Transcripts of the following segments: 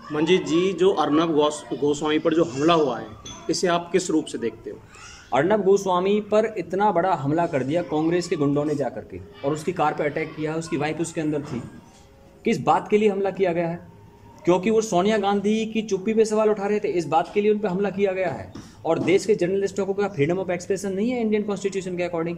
मंजीत जी, जो अर्नब गोस्वामी पर जो हमला हुआ है, इसे आप किस रूप से देखते हो? अर्नब गोस्वामी पर इतना बड़ा हमला कर दिया कांग्रेस के गुंडों ने जाकर के, और उसकी कार पे अटैक किया है। उसकी वाइफ उसके अंदर थी। किस बात के लिए हमला किया गया है? क्योंकि वो सोनिया गांधी की चुप्पी पे सवाल उठा रहे थे, इस बात के लिए उन पर हमला किया गया है। और देश के जर्नलिस्टों को क्या फ्रीडम ऑफ एक्सप्रेशन नहीं है इंडियन कॉन्स्टिट्यूशन के अकॉर्डिंग?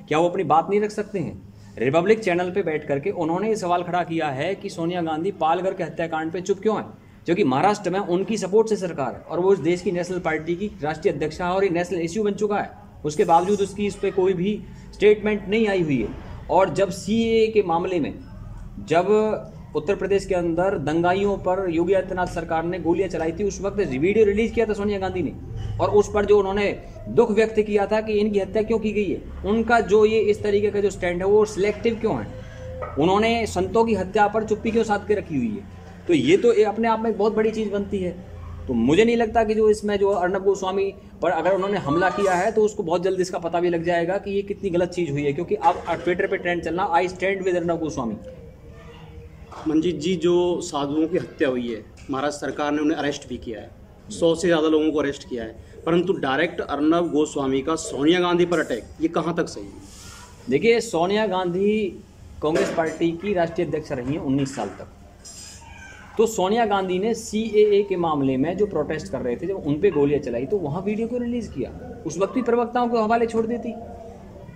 क्या वो अपनी बात नहीं रख सकते हैं? रिपब्लिक चैनल पे बैठ करके उन्होंने ये सवाल खड़ा किया है कि सोनिया गांधी पालघर के हत्याकांड पे चुप क्यों है, जो कि महाराष्ट्र में उनकी सपोर्ट से सरकार है और वो इस देश की नेशनल पार्टी की राष्ट्रीय अध्यक्षा है और ये नेशनल इश्यू बन चुका है। उसके बावजूद उसकी इस पर कोई भी स्टेटमेंट नहीं आई हुई है। और जब सीएए के मामले में जब उत्तर प्रदेश के अंदर दंगाइयों पर योगी आदित्यनाथ सरकार ने गोलियां चलाई थी, उस वक्त वीडियो रिलीज किया था सोनिया गांधी ने, और उस पर जो उन्होंने दुख व्यक्त किया था कि इनकी हत्या क्यों की गई है। उनका जो ये इस तरीके का जो स्टैंड है वो सिलेक्टिव क्यों है? उन्होंने संतों की हत्या पर चुप्पी क्यों साध के रखी हुई है? तो ये तो अपने आप में एक बहुत बड़ी चीज़ बनती है। तो मुझे नहीं लगता कि जो इसमें जो अर्नब गोस्वामी पर अगर उन्होंने हमला किया है तो उसको बहुत जल्द इसका पता भी लग जाएगा कि ये कितनी गलत चीज़ हुई है, क्योंकि अब ट्विटर पे ट्रेंड चलना I stand with Arnab Goswami. Manjeet ji, जो साधुओं की हत्या हुई है, महाराष्ट्र सरकार ने उन्हें अरेस्ट भी किया है, 100 से ज़्यादा लोगों को अरेस्ट किया है, परंतु डायरेक्ट अर्नब गोस्वामी का सोनिया गांधी पर अटैक, ये कहाँ तक सही है? देखिए, सोनिया गांधी कांग्रेस पार्टी की राष्ट्रीय अध्यक्ष रही हैं 19 साल तक। तो सोनिया गांधी ने सीएए के मामले में जो प्रोटेस्ट कर रहे थे, जब उन पे गोलियां चलाई तो वहां वीडियो क्यों रिलीज किया? उस वक्त भी प्रवक्ताओं के हवाले छोड़ देती,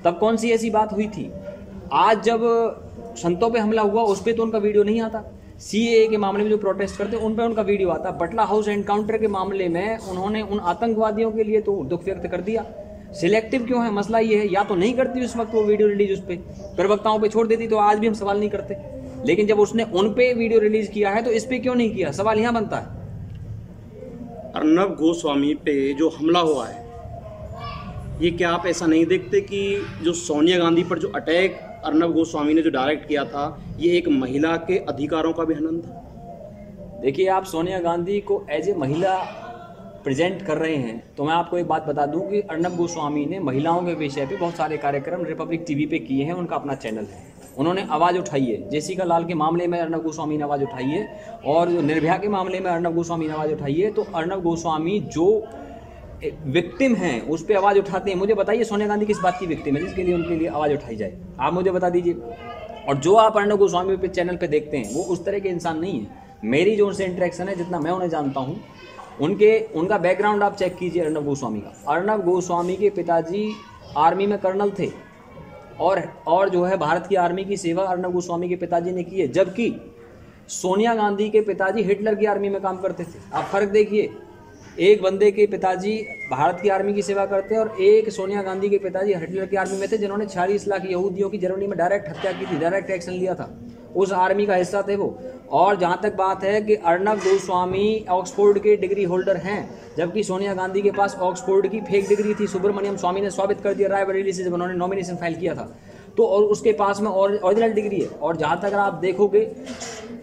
तब कौन सी ऐसी बात हुई थी? आज जब संतों पे हमला हुआ उस पर तो उनका वीडियो नहीं आता। सीएए के मामले में जो प्रोटेस्ट करते उन पर उनका वीडियो आता। बटला हाउस एनकाउंटर के मामले में उन्होंने उन आतंकवादियों के लिए तो दुख व्यक्त कर दिया। सिलेक्टिव क्यों है? मसला ये है, या तो नहीं करती उस वक्त वो वीडियो रिलीज, उस पर प्रवक्ताओं पे छोड़ देती तो आज भी हम सवाल नहीं करते। लेकिन जब उसने उन पे वीडियो रिलीज किया है तो इस पे क्यों नहीं किया? सवाल यहाँ बनता है। अर्नब गोस्वामी पे जो हमला हुआ है, ये क्या आप ऐसा नहीं देखते कि जो सोनिया गांधी पर जो अटैक अर्नब गोस्वामी ने जो डायरेक्ट किया था, ये एक महिला के अधिकारों का भी हनन था? देखिए, आप सोनिया गांधी को एज ए महिला प्रेजेंट कर रहे हैं, तो मैं आपको एक बात बता दूं कि अर्नब गोस्वामी ने महिलाओं के विषय पे बहुत सारे कार्यक्रम रिपब्लिक टीवी पे किए हैं। उनका अपना चैनल है, उन्होंने आवाज़ उठाई है। जेसिका लाल के मामले में अर्नब गोस्वामी ने आवाज़ उठाई है, और निर्भया के मामले में अर्नब गोस्वामी ने आवाज़ उठाई है। तो अर्नब गोस्वामी जो विक्टिम हैं उस पर आवाज़ उठाते हैं। मुझे बताइए, सोनिया गांधी किस बात की विक्टिम है जिसके लिए उनके लिए आवाज़ उठाई जाए? आप मुझे बता दीजिए। और जो आप अर्नब गोस्वामी पे चैनल पे देखते हैं वो उस तरह के इंसान नहीं है। मेरी जो उनसे इंटरेक्शन है, जितना मैं उन्हें जानता हूँ, उनका बैकग्राउंड आप चेक कीजिए अर्नब गोस्वामी का। अर्नब गोस्वामी के पिताजी आर्मी में कर्नल थे, और जो है भारत की आर्मी की सेवा अर्नब गोस्वामी के पिताजी ने की है, जबकि सोनिया गांधी के पिताजी हिटलर की आर्मी में काम करते थे। आप फर्क देखिए, एक बंदे के पिताजी भारत की आर्मी की सेवा करते हैं और एक सोनिया गांधी के पिताजी हिटलर की आर्मी में थे, जिन्होंने 46 लाख यहूदियों की जर्मनी में डायरेक्ट हत्या की थी, डायरेक्ट एक्शन लिया था, उस आर्मी का हिस्सा थे वो। और जहाँ तक बात है कि अर्नब गोस्वामी ऑक्सफोर्ड के डिग्री होल्डर हैं, जबकि सोनिया गांधी के पास ऑक्सफोर्ड की फेक डिग्री थी। सुब्रमण्यम स्वामी ने साबित कर दिया रायबरेली से, जब उन्होंने नॉमिनेशन फाइल किया था, तो और उसके पास में ओरिजिनल डिग्री है। और जहाँ तक आप देखोगे,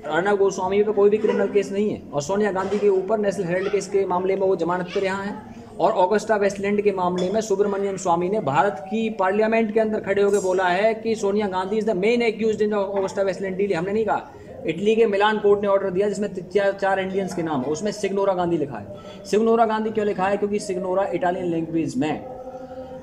अर्नब गोस्वामी पे कोई भी क्रिमिनल केस नहीं है, और सोनिया गांधी के ऊपर नेशनल हेराल्ड केस के मामले में वो जमानत पर यहाँ है। और ऑगस्टा वेस्टलैंड के मामले में सुब्रमण्यम स्वामी ने भारत की पार्लियामेंट के अंदर खड़े होकर बोला है कि Sonia Gandhi is the main accused in Agusta Westland deal. हमने नहीं कहा। इटली के मिलान कोर्ट ने ऑर्डर दिया जिसमें चार इंडियंस के नाम है, उसमें सिग्नोरा गांधी लिखा है। सिग्नोरा गांधी क्यों लिखा है? क्योंकि सिग्नोरा इटालियन लैंग्वेज में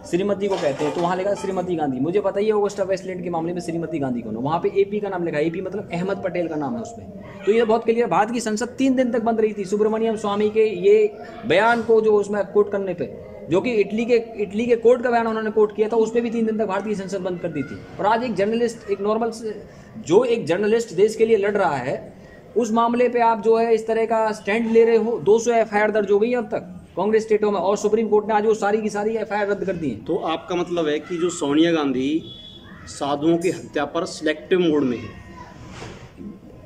श्रीमती को कहते हैं, तो वहाँ लिखा श्रीमती गांधी। मुझे बताइए ऑगस्टा वेस्टलैंड के मामले में श्रीमती गांधी कौन है? वहाँ पे एपी का नाम लिखा है, एपी मतलब अहमद पटेल का नाम है उसमें। तो ये बहुत क्लियर। भारत की संसद 3 दिन तक बंद रही थी सुब्रमण्यम स्वामी के ये बयान को जो उसमें कोट करने पे, जो कि इटली के कोर्ट का बयान उन्होंने कोट किया था, उस पर भी 3 दिन तक भारतीय संसद बंद कर दी थी। और आज एक जर्नलिस्ट, एक जर्नलिस्ट देश के लिए लड़ रहा है, उस मामले पे आप जो है इस तरह का स्टैंड ले रहे हो। 200 एफआईआर दर्ज हो गई है अब तक कांग्रेस स्टेटों में, और सुप्रीम कोर्ट ने आज वो सारी की सारी एफआईआर रद्द कर दी है। तो आपका मतलब है कि जो सोनिया गांधी साधुओं की हत्या पर सिलेक्टिव मोड में है?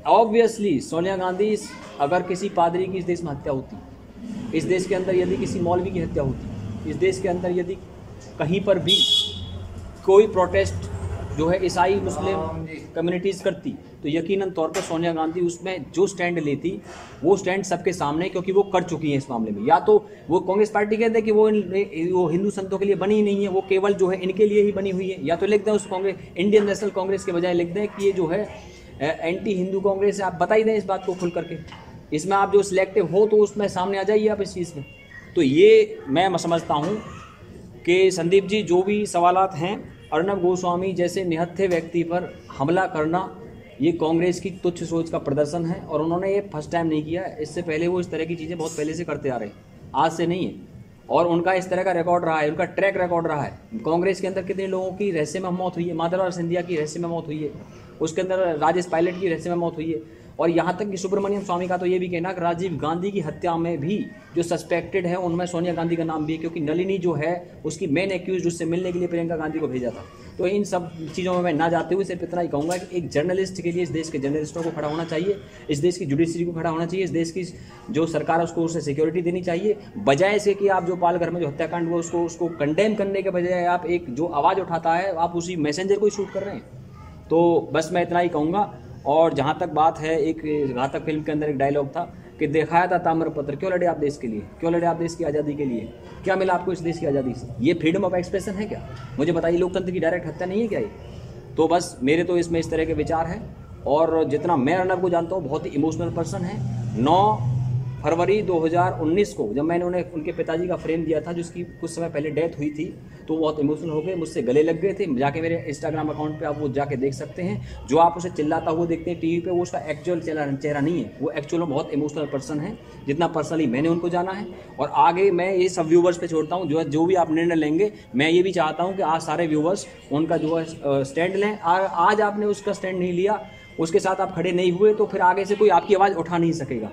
ऑब्वियसली सोनिया गांधी, अगर किसी पादरी की इस देश में हत्या होती, इस देश के अंदर यदि किसी मौलवी की हत्या होती, इस देश के अंदर यदि कहीं पर भी कोई प्रोटेस्ट जो है ईसाई मुस्लिम कम्युनिटीज़ करती, तो यकीनन तौर पर सोनिया गांधी उसमें जो स्टैंड लेती वो स्टैंड सबके सामने, क्योंकि वो कर चुकी हैं इस मामले में। या तो वो कांग्रेस पार्टी कहते हैं कि वो हिंदू संतों के लिए बनी ही नहीं है, वो केवल जो है इनके लिए ही बनी हुई है, या तो लिख दें उस कांग्रेस इंडियन नेशनल कांग्रेस के बजाय लिख दें कि ये जो है एंटी हिंदू कांग्रेस है। आप बता ही दें इस बात को खुल करके। इसमें आप जो सिलेक्टिव हो तो उसमें सामने आ जाइए आप इस चीज़ में। तो ये मैं समझता हूँ कि संदीप जी जो भी सवालात हैं, अर्नब गोस्वामी जैसे निहत्थे व्यक्ति पर हमला करना ये कांग्रेस की तुच्छ सोच का प्रदर्शन है, और उन्होंने ये फर्स्ट टाइम नहीं किया, इससे पहले वो इस तरह की चीज़ें बहुत पहले से करते आ रहे हैं, आज से नहीं है। और उनका इस तरह का रिकॉर्ड रहा है, उनका ट्रैक रिकॉर्ड रहा है। कांग्रेस के अंदर कितने लोगों की रहस्यमय मौत हुई है, माधवराव सिंधिया की रहस्यमय मौत हुई है, उसके अंदर राजेश पायलट की रहस्यमय मौत हुई है, और यहाँ तक कि सुब्रमण्यम स्वामी का तो ये भी कहना कि राजीव गांधी की हत्या में भी जो सस्पेक्टेड है उनमें सोनिया गांधी का नाम भी है, क्योंकि नलिनी जो है उसकी मेन एक्यूज उससे मिलने के लिए प्रियंका गांधी को भेजा था। तो इन सब चीज़ों में मैं ना जाते हुए सिर्फ इतना ही कहूँगा कि एक जर्नलिस्ट के लिए इस देश के जर्नलिस्टों को खड़ा होना चाहिए, इस देश की जुडिशरी को खड़ा होना चाहिए, इस देश की जो सरकार है उसको उसे सिक्योरिटी देनी चाहिए, बजाय से कि आप जो पालघर में जो हत्याकांड हुआ उसको कंडेम करने के बजाय आप एक जो आवाज़ उठाता है आप उसी मैसेंजर को ही शूट कर रहे हैं। तो बस मैं इतना ही कहूँगा। और जहाँ तक बात है, एक घातक फिल्म के अंदर एक डायलॉग था कि दिखाया था ताम्रपत्र, क्यों लड़े आप देश के लिए, क्यों लड़े आप देश की आज़ादी के लिए, क्या मिला आपको इस देश की आज़ादी से? ये फ्रीडम ऑफ एक्सप्रेशन है क्या? मुझे बताइए, लोकतंत्र की डायरेक्ट हत्या नहीं है क्या ये? तो बस मेरे तो इसमें इस तरह के विचार हैं। और जितना मैं अर्नब को जानता हूँ बहुत ही इमोशनल पर्सन है। 9 फरवरी 2019 को जब मैंने उन्हें उनके पिताजी का फ्रेम दिया था जिसकी कुछ समय पहले डेथ हुई थी, तो वो बहुत इमोशनल हो गए, मुझसे गले लग गए थे। जाके मेरे इंस्टाग्राम अकाउंट पे आप वो जाके देख सकते हैं। जो आप उसे चिल्लाता हुआ देखते हैं टीवी पे, वो उसका एक्चुअल चेहरा नहीं है, वो एक्चुअल में बहुत इमोशनल पर्सन है, जितना पर्सनली मैंने उनको जाना है। और आगे मैं ये सब व्यूवर्स पे छोड़ता हूँ, जो भी आप निर्णय लेंगे, मैं ये भी चाहता हूँ कि आज सारे व्यूवर्स उनका जो है स्टैंड लें। आज आपने उसका स्टैंड नहीं लिया, उसके साथ आप खड़े नहीं हुए, तो फिर आगे से कोई आपकी आवाज़ उठा नहीं सकेगा।